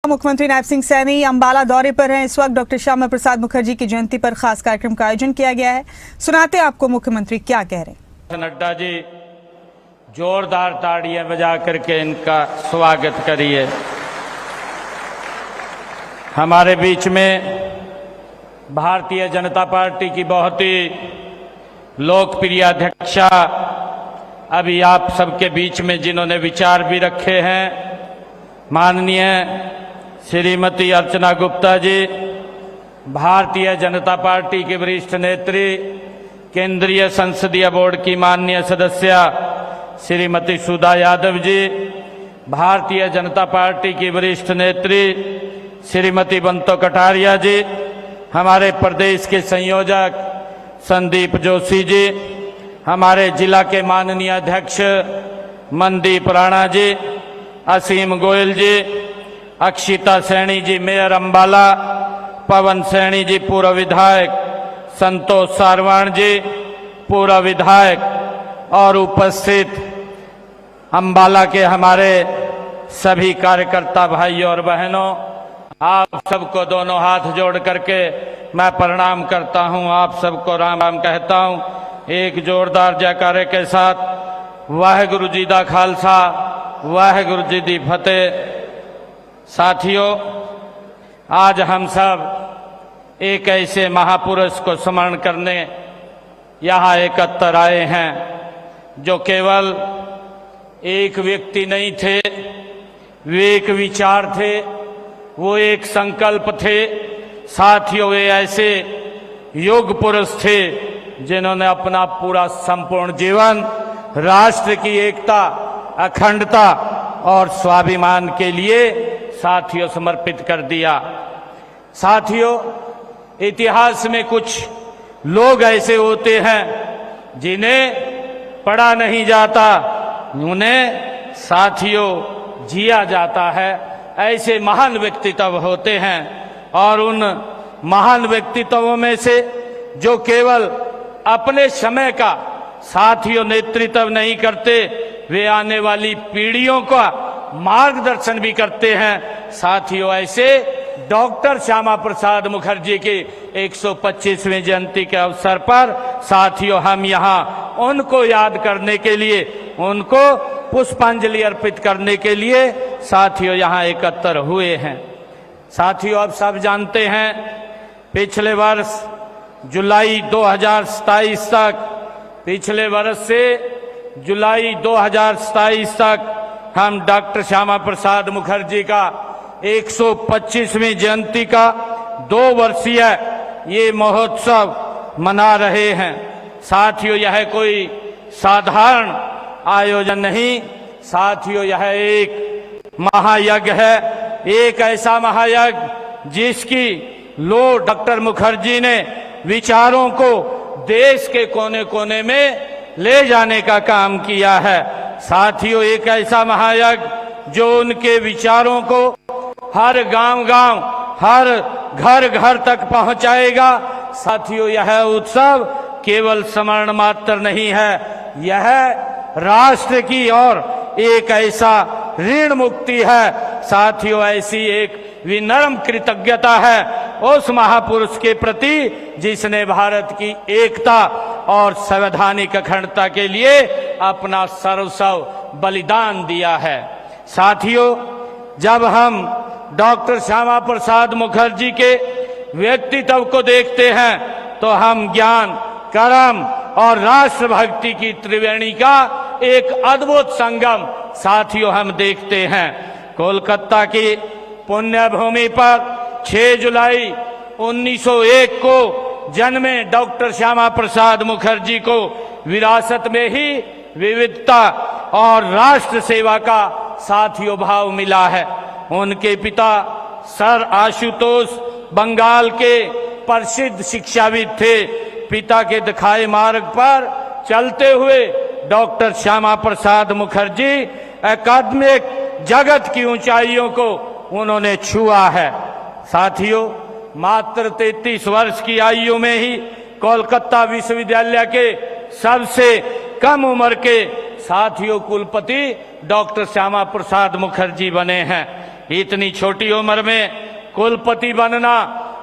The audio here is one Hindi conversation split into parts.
मुख्यमंत्री नायब सिंह सैनी अंबाला दौरे पर हैं इस वक्त। डॉक्टर श्यामा प्रसाद मुखर्जी की जयंती पर खास कार्यक्रम का आयोजन किया गया है। सुनाते आपको मुख्यमंत्री क्या कह रहे हैं। नड्डा जी, जोरदार ताड़ियां बजा करके इनका स्वागत करिए। हमारे बीच में भारतीय जनता पार्टी की बहुत ही लोकप्रिय अध्यक्षा अभी आप सबके बीच में जिन्होंने विचार भी रखे हैं, माननीय श्रीमती अर्चना गुप्ता जी, भारतीय जनता पार्टी के वरिष्ठ नेत्री, केंद्रीय संसदीय बोर्ड की माननीय सदस्य श्रीमती सुधा यादव जी, भारतीय जनता पार्टी की वरिष्ठ नेत्री श्रीमती बंतो कटारिया जी, हमारे प्रदेश के संयोजक संदीप जोशी जी, हमारे जिला के माननीय अध्यक्ष मनदीप राणा जी, असीम गोयल जी, अक्षिता सैनी जी मेयर अंबाला, पवन सैनी जी पूर्व विधायक, संतोष सारवाण जी पूर्व विधायक और उपस्थित अंबाला के हमारे सभी कार्यकर्ता भाइयों और बहनों, आप सबको दोनों हाथ जोड़ करके मैं प्रणाम करता हूं। आप सबको राम राम कहता हूं। एक जोरदार जयकारे के साथ वाहेगुरु जी दा खालसा, वाहेगुरु जी दी फतेह। साथियों, आज हम सब एक ऐसे महापुरुष को स्मरण करने यहाँ एकत्र आए हैं जो केवल एक व्यक्ति नहीं थे, वे एक विचार थे, वो एक संकल्प थे। साथियों, वे ऐसे योग पुरुष थे जिन्होंने अपना पूरा संपूर्ण जीवन राष्ट्र की एकता, अखंडता और स्वाभिमान के लिए साथियों समर्पित कर दिया। साथियों, इतिहास में कुछ लोग ऐसे होते हैं जिन्हें पढ़ा नहीं जाता, उन्हें साथियों जिया जाता है। ऐसे महान व्यक्तित्व होते हैं और उन महान व्यक्तित्वों में से जो केवल अपने समय का साथियों नेतृत्व नहीं करते, वे आने वाली पीढ़ियों का मार्गदर्शन भी करते हैं। साथियों, ऐसे डॉक्टर श्यामा प्रसाद मुखर्जी की 125वीं जयंती के अवसर पर साथियों हम यहाँ उनको याद करने के लिए, उनको पुष्पांजलि अर्पित करने के लिए साथियों यहाँ एकत्र हुए हैं। साथियों, आप सब जानते हैं पिछले वर्ष जुलाई 2027 तक, पिछले वर्ष से जुलाई 2027 तक हम डॉक्टर श्यामा प्रसाद मुखर्जी का 125वीं जयंती का 2 वर्षीय ये महोत्सव मना रहे हैं। साथियों, यह कोई साधारण आयोजन नहीं, साथियों यह एक महायज्ञ है, एक ऐसा महायज्ञ जिसकी डॉक्टर मुखर्जी ने विचारों को देश के कोने कोने में ले जाने का काम किया है। साथियों, एक ऐसा महायज्ञ जो उनके विचारों को हर गांव-गांव, हर घर-घर तक पहुंचाएगा। साथियों, यह उत्सव केवल स्मरण मात्र नहीं है, यह राष्ट्र की और एक ऐसा ऋण मुक्ति है। साथियों, ऐसी एक विनम्र कृतज्ञता है उस महापुरुष के प्रति जिसने भारत की एकता और संवैधानिक अखंडता के लिए अपना सर्वस्व बलिदान दिया है। साथियों, जब हम डॉक्टर श्यामा प्रसाद मुखर्जी के व्यक्तित्व को देखते हैं तो हम ज्ञान, कर्म और राष्ट्रभक्ति की त्रिवेणी का एक अद्भुत संगम साथियों हम देखते हैं। कोलकाता की पुण्य भूमि पर 6 जुलाई 1901 को जन्मे डॉक्टर श्यामा प्रसाद मुखर्जी को विरासत में ही विविधता और राष्ट्र सेवा का साथियों भाव मिला है। उनके पिता सर आशुतोष बंगाल के प्रसिद्ध शिक्षाविद थे। पिता के दिखाए मार्ग पर चलते हुए डॉक्टर श्यामा प्रसाद मुखर्जी अकादमिक जगत की ऊंचाइयों को उन्होंने छुआ है। साथियों, मात्र 33 वर्ष की आयु में ही कोलकाता विश्वविद्यालय के सबसे कम उम्र के साथियों कुलपति डॉक्टर श्यामा प्रसाद मुखर्जी बने हैं। इतनी छोटी उम्र में कुलपति बनना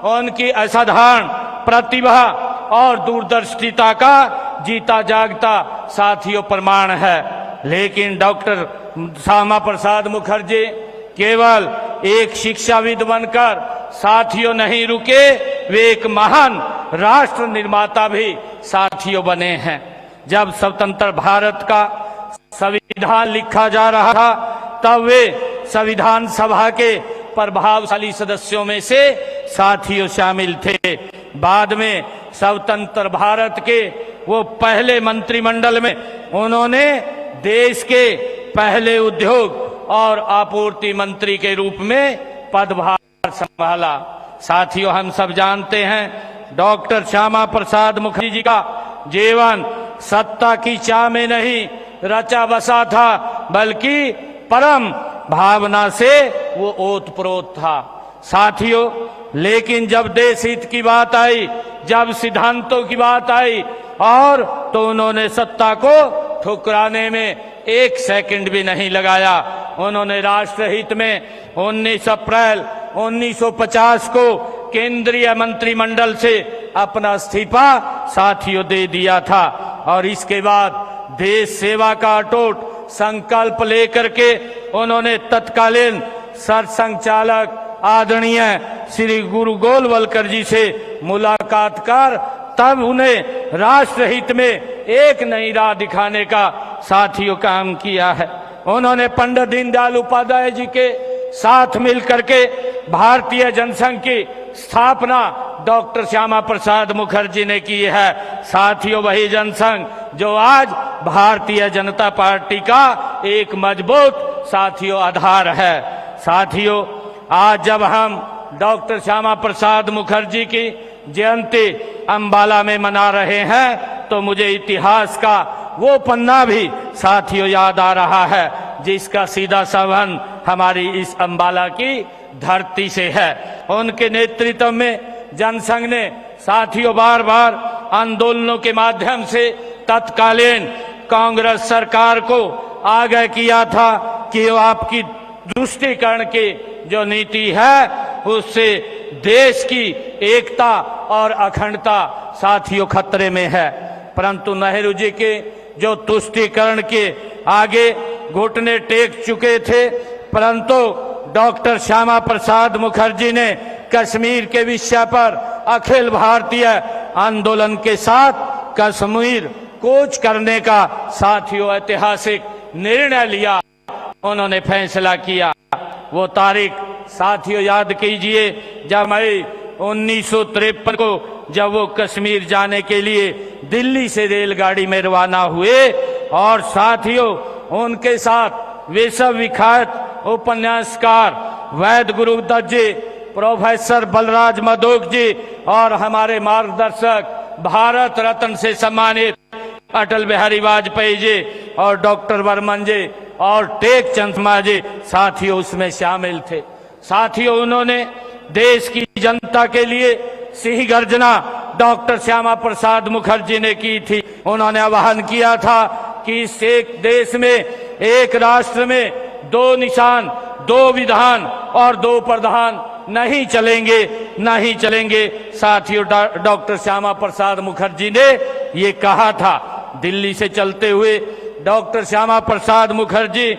उनकी असाधारण प्रतिभा और दूरदर्शिता का जीता जागता साथियों प्रमाण है। लेकिन डॉक्टर श्यामा प्रसाद मुखर्जी केवल एक शिक्षाविद बनकर साथियों नहीं रुके, वे एक महान राष्ट्र निर्माता भी साथियों बने हैं। जब स्वतंत्र भारत का संविधान लिखा जा रहा था तब वे संविधान सभा के प्रभावशाली सदस्यों में से साथियों शामिल थे। बाद में स्वतंत्र भारत के वो पहले मंत्रिमंडल में उन्होंने देश के पहले उद्योग और आपूर्ति मंत्री के रूप में पदभार संभाला। साथियों, हम सब जानते हैं डॉक्टर श्यामा प्रसाद मुखर्जी जी का जीवन सत्ता की चाह में नहीं रचा बसा था, बल्कि परम भावना से वो ओतप्रोत था। साथियों, लेकिन जब देश हित की बात आई, जब सिद्धांतों की बात आई और तो उन्होंने सत्ता को ठुकराने में एक सेकंड भी नहीं लगाया। उन्होंने राष्ट्रहित में 19 अप्रैल 1950 को केंद्रीय मंत्रिमंडल से अपना इस्तीफा साथियों दे दिया था और इसके बाद देश सेवा का अटूट संकल्प लेकर के उन्होंने तत्कालीन सरसंघचालक आदरणीय श्री गुरु गोलवलकर जी से मुलाकात कर तब उन्हें राष्ट्रहित में एक नई राह दिखाने का साथियों काम किया है। उन्होंने पंडित दीनदयाल उपाध्याय जी के साथ मिलकर के भारतीय जनसंघ की स्थापना डॉक्टर श्यामा प्रसाद मुखर्जी ने की है। साथियों, वही जनसंघ जो आज भारतीय जनता पार्टी का एक मजबूत साथियों आधार है। साथियों, आज जब हम डॉक्टर श्यामा प्रसाद मुखर्जी की जयंती अंबाला में मना रहे हैं तो मुझे इतिहास का वो पन्ना भी साथियों याद आ रहा है जिसका सीधा संबंध हमारी इस अंबाला की धरती से है। उनके नेतृत्व में जनसंघ ने साथियों बार बार आंदोलनों के माध्यम से तत्कालीन कांग्रेस सरकार को आगाह किया था कि वो आपकी तुष्टीकरण की जो नीति है उससे देश की एकता और अखंडता साथियों खतरे में है। परंतु नेहरू जी के जो तुष्टीकरण के आगे घुटने टेक चुके थे, परंतु डॉक्टर श्यामा प्रसाद मुखर्जी ने कश्मीर के विषय पर अखिल भारतीय आंदोलन के साथ कश्मीर कूच करने का साथियों ऐतिहासिक निर्णय लिया। उन्होंने फैसला किया। वो तारीख साथियों याद कीजिए जब मई 1953 को जब वो कश्मीर जाने के लिए दिल्ली से रेलगाड़ी में रवाना हुए और साथियों उनके साथ विश्व विख्यात उपन्यासकार वैद गुरुदत्त जी, प्रोफेसर बलराज मधोक जी और हमारे मार्गदर्शक भारत रत्न से सम्मानित अटल बिहारी वाजपेयी जी और डॉक्टर बर्मन जी और टेक चंद्रमा जी साथियों उसमें शामिल थे। साथियों, उन्होंने देश की जनता के लिए सिंह गर्जना डॉक्टर श्यामा प्रसाद मुखर्जी ने की थी। उन्होंने आह्वान किया था कि इस एक देश में, एक राष्ट्र में दो निशान, दो विधान और दो प्रधान नहीं चलेंगे, नहीं चलेंगे। साथियों, डॉक्टर श्यामा प्रसाद मुखर्जी ने ये कहा था। दिल्ली से चलते हुए डॉक्टर श्यामा प्रसाद मुखर्जी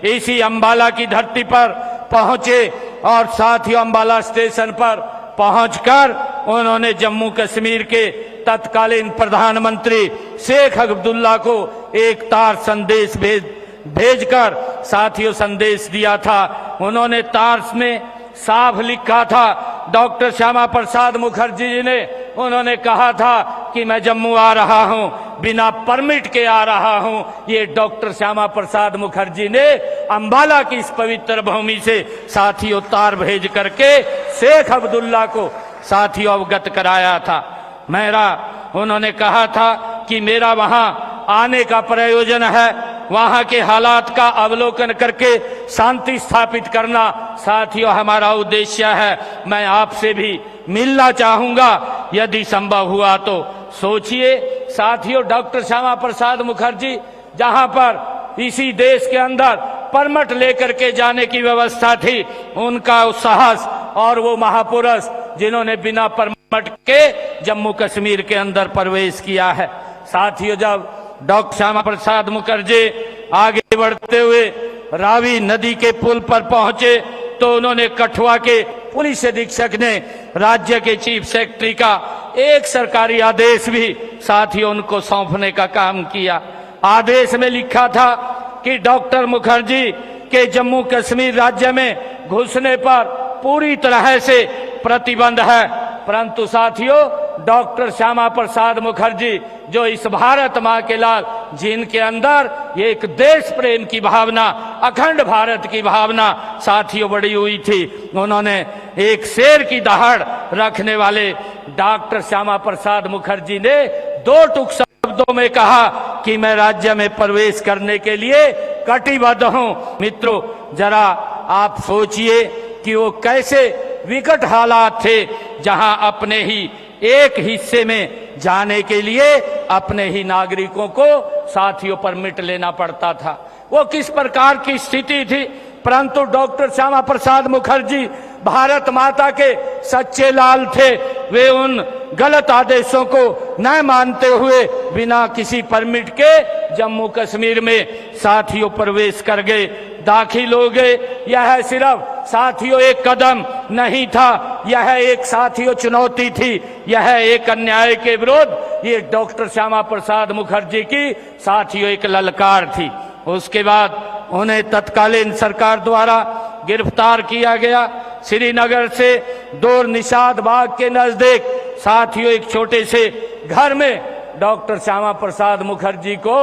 इसी अंबाला की धरती पर पहुंचे और साथियों अंबाला स्टेशन पर पहुंचकर उन्होंने जम्मू कश्मीर के तत्कालीन प्रधानमंत्री शेख अब्दुल्ला को एक तार संदेश भेजकर साथियों संदेश दिया था। उन्होंने तार में साफ लिखा था, डॉक्टर श्यामा प्रसाद मुखर्जी जी ने उन्होंने कहा था कि मैं जम्मू आ रहा हूं, बिना परमिट के आ रहा हूं। ये डॉक्टर श्यामा प्रसाद मुखर्जी ने अंबाला की इस पवित्र भूमि से साथियों तार भेज करके शेख अब्दुल्ला को साथियों अवगत कराया था। उन्होंने कहा था कि मेरा वहां आने का प्रयोजन है वहां के हालात का अवलोकन करके शांति स्थापित करना साथियों हमारा उद्देश्य है। मैं आपसे भी मिलना चाहूंगा यदि संभव हुआ तो। सोचिए साथियों, डॉक्टर श्यामा प्रसाद मुखर्जी जहां पर इसी देश के अंदर परमट लेकर के जाने की व्यवस्था थी, उनका साहस और वो महापुरुष जिन्होंने बिना परमट के जम्मू कश्मीर के अंदर प्रवेश किया है। साथियों, जब डॉक्टर श्यामा प्रसाद मुखर्जी आगे बढ़ते हुए रावी नदी के पुल पर पहुंचे तो उन्होंने कठुआ के पुलिस अधीक्षक ने राज्य के चीफ सेक्रेटरी का एक सरकारी आदेश भी साथियों उनको सौंपने का काम किया। आदेश में लिखा था कि डॉक्टर मुखर्जी के जम्मू कश्मीर राज्य में घुसने पर पूरी तरह से प्रतिबंध है। परंतु साथियों, डॉक्टर श्यामा प्रसाद मुखर्जी जो इस भारत मां के लाल, जिनके अंदर एक देश प्रेम की भावना, अखंड भारत की भावना साथियों बड़ी हुई थी, उन्होंने एक शेर की दहाड़ रखने वाले डॉक्टर श्यामा प्रसाद मुखर्जी ने दो टुक शब्दों में कहा कि मैं राज्य में प्रवेश करने के लिए कटिबद्ध हूं। मित्रों, जरा आप सोचिए कि वो कैसे विकट हालात थे, जहां अपने ही एक हिस्से में जाने के लिए अपने ही नागरिकों को साथियों परमिट लेना पड़ता था। वो किस प्रकार की स्थिति थी, परंतु डॉक्टर श्यामा प्रसाद मुखर्जी भारत माता के सच्चे लाल थे। वे उन गलत आदेशों को न मानते हुए बिना किसी परमिट के जम्मू कश्मीर में साथियों प्रवेश कर गए, दाखिल हो गए। यह सिर्फ साथियों एक कदम नहीं था, यह एक साथियों चुनौती थी, यह एक अन्याय के विरुद्ध ये डॉक्टर श्यामा प्रसाद मुखर्जी की साथियों एक ललकार थी। उसके बाद उन्हें तत्कालीन सरकार द्वारा गिरफ्तार किया गया। श्रीनगर से दूर निषाद बाग के नजदीक साथियों एक छोटे से घर में डॉक्टर श्यामा प्रसाद मुखर्जी को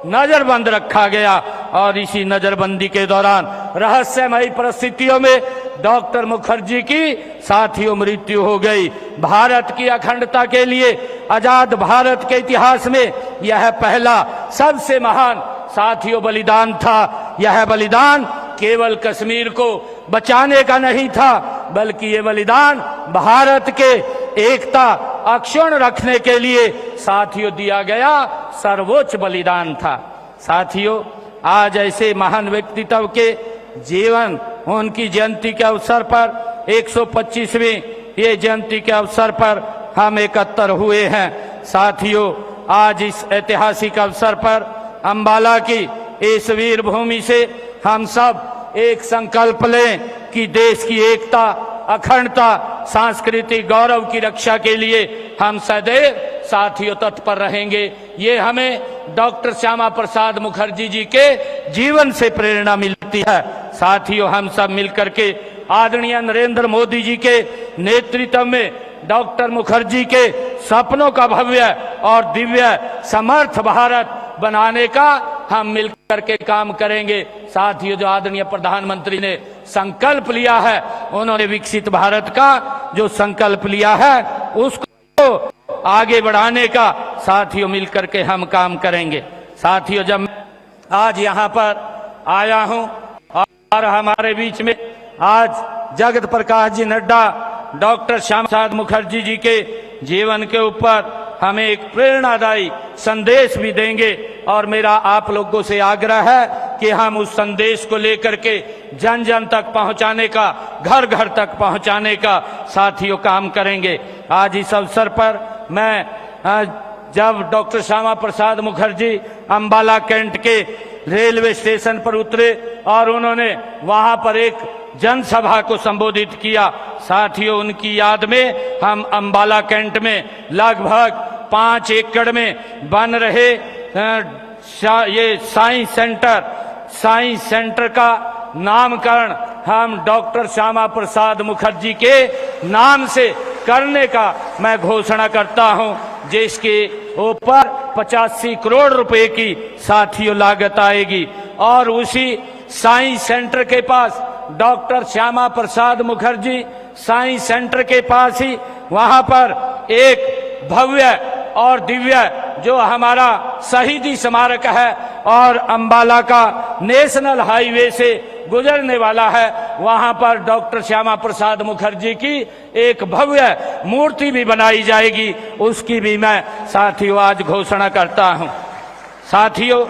नजरबंद रखा गया और इसी नजरबंदी के दौरान रहस्यमयी परिस्थितियों में डॉक्टर मुखर्जी की साथियों मृत्यु हो गई। भारत की अखंडता के लिए आजाद भारत के इतिहास में यह पहला सबसे महान साथियों बलिदान था। यह बलिदान केवल कश्मीर को बचाने का नहीं था, बल्कि ये बलिदान भारत के एकता अक्षुण्ण रखने के लिए साथियों दिया गया सर्वोच्च बलिदान था। साथियों, आज ऐसे महान व्यक्तित्व के जीवन उनकी जयंती के अवसर पर 125वीं ये जयंती के अवसर पर हम एकत्र हुए हैं। साथियों, आज इस ऐतिहासिक अवसर पर अंबाला की इस वीर भूमि से हम सब एक संकल्प लें कि देश की एकता, अखंडता, सांस्कृतिक गौरव की रक्षा के लिए हम सदैव साथियों तत्पर रहेंगे। ये हमें डॉक्टर श्यामा प्रसाद मुखर्जी जी के जीवन से प्रेरणा मिलती है। साथियों, हम सब मिलकर के आदरणीय नरेंद्र मोदी जी के नेतृत्व में डॉक्टर मुखर्जी के सपनों का भव्य और दिव्य समर्थ भारत बनाने का हम मिलकर के काम करेंगे। साथियों, जो आदरणीय प्रधानमंत्री ने संकल्प लिया है, उन्होंने विकसित भारत का जो संकल्प लिया है उसको आगे बढ़ाने का साथियों मिलकर के हम काम करेंगे। साथियों, जब मैं आज यहाँ पर आया हूँ और हमारे बीच में आज जगत प्रकाश जी नड्डा डॉक्टर श्यामा प्रसाद मुखर्जी जी के जीवन के ऊपर हमें एक प्रेरणादायी संदेश भी देंगे और मेरा आप लोगों से आग्रह है कि हम उस संदेश को लेकर के जन जन तक पहुंचाने का, घर घर तक पहुंचाने का साथियों काम करेंगे। आज इस अवसर पर मैं जब डॉक्टर श्यामा प्रसाद मुखर्जी अंबाला कैंट के रेलवे स्टेशन पर उतरे और उन्होंने वहां पर एक जनसभा को संबोधित किया, साथियों उनकी याद में हम अंबाला कैंट में लगभग 5 एकड़ में बन रहे ये साइंस सेंटर का नामकरण हम डॉक्टर श्यामा प्रसाद मुखर्जी के नाम से करने का मैं घोषणा करता हूं, जिसके ऊपर 85 करोड़ रुपए की साथियों लागत आएगी। और उसी साइंस सेंटर के पास doctor Shyama Prasad Mukherjee science centre के पास ही वहां पर एक भव्य और दिव्य जो हमारा शहीदी स्मारक है और अंबाला का नेशनल हाईवे से गुजरने वाला है, वहां पर डॉक्टर श्यामा प्रसाद मुखर्जी की एक भव्य मूर्ति भी बनाई जाएगी। उसकी भी मैं साथियों आज घोषणा करता हूं। साथियों,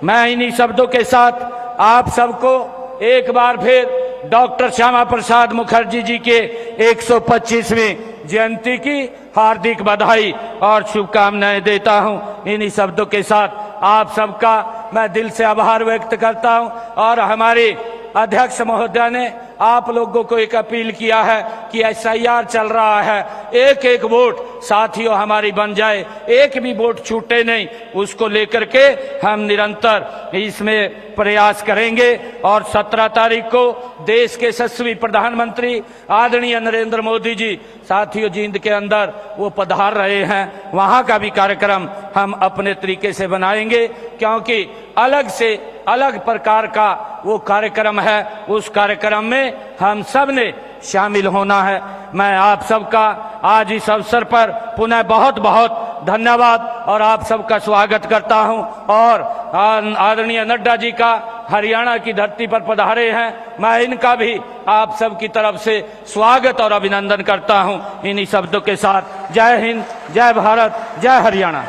मैं इन्हीं शब्दों के साथ आप सबको एक बार फिर डॉक्टर श्यामा प्रसाद मुखर्जी जी के 125वीं जयंती की हार्दिक बधाई और शुभकामनाएं देता हूं। इन्हीं शब्दों के साथ आप सबका मैं दिल से आभार व्यक्त करता हूं। और हमारे अध्यक्ष महोदय ने आप लोगों को एक अपील किया है कि SIR चल रहा है, एक एक वोट साथियों हमारी बन जाए, एक भी वोट छूटे नहीं, उसको लेकर के हम निरंतर इसमें प्रयास करेंगे। और 17 तारीख को देश के यशस्वी प्रधानमंत्री आदरणीय नरेंद्र मोदी जी साथियों जींद के अंदर वो पधार रहे हैं, वहां का भी कार्यक्रम हम अपने तरीके से बनाएंगे, क्योंकि अलग से अलग प्रकार का वो कार्यक्रम है। उस कार्यक्रम में हम सब ने शामिल होना है। मैं आप सबका आज इस अवसर पर पुनः बहुत बहुत धन्यवाद और आप सबका स्वागत करता हूं। और आदरणीय नड्डा जी का हरियाणा की धरती पर पधारे हैं, मैं इनका भी आप सब की तरफ से स्वागत और अभिनंदन करता हूं। इन्हीं शब्दों के साथ जय हिंद, जय भारत, जय हरियाणा।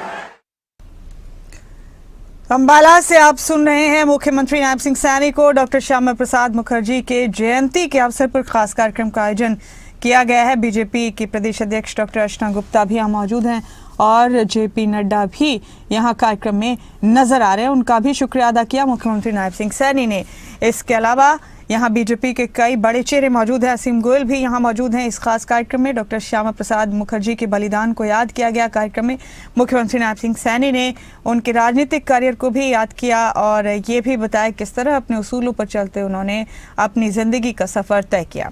अंबाला से आप सुन रहे हैं मुख्यमंत्री नायब सिंह सैनी को डॉक्टर श्यामा प्रसाद मुखर्जी के जयंती के अवसर पर खास कार्यक्रम का आयोजन किया गया है। बीजेपी की प्रदेश अध्यक्ष डॉक्टर अर्चना गुप्ता भी यहाँ मौजूद हैं और JP नड्डा भी यहाँ कार्यक्रम में नजर आ रहे हैं। उनका भी शुक्रिया अदा किया मुख्यमंत्री नायब सिंह सैनी ने। इसके अलावा यहाँ बीजेपी के कई बड़े चेहरे मौजूद हैं। असीम गोयल भी यहाँ मौजूद हैं। इस खास कार्यक्रम में डॉक्टर श्यामा प्रसाद मुखर्जी के बलिदान को याद किया गया। कार्यक्रम में मुख्यमंत्री नायब सिंह सैनी ने उनके राजनीतिक करियर को भी याद किया और ये भी बताया किस तरह अपने उसूलों पर चलते उन्होंने अपनी जिंदगी का सफर तय किया।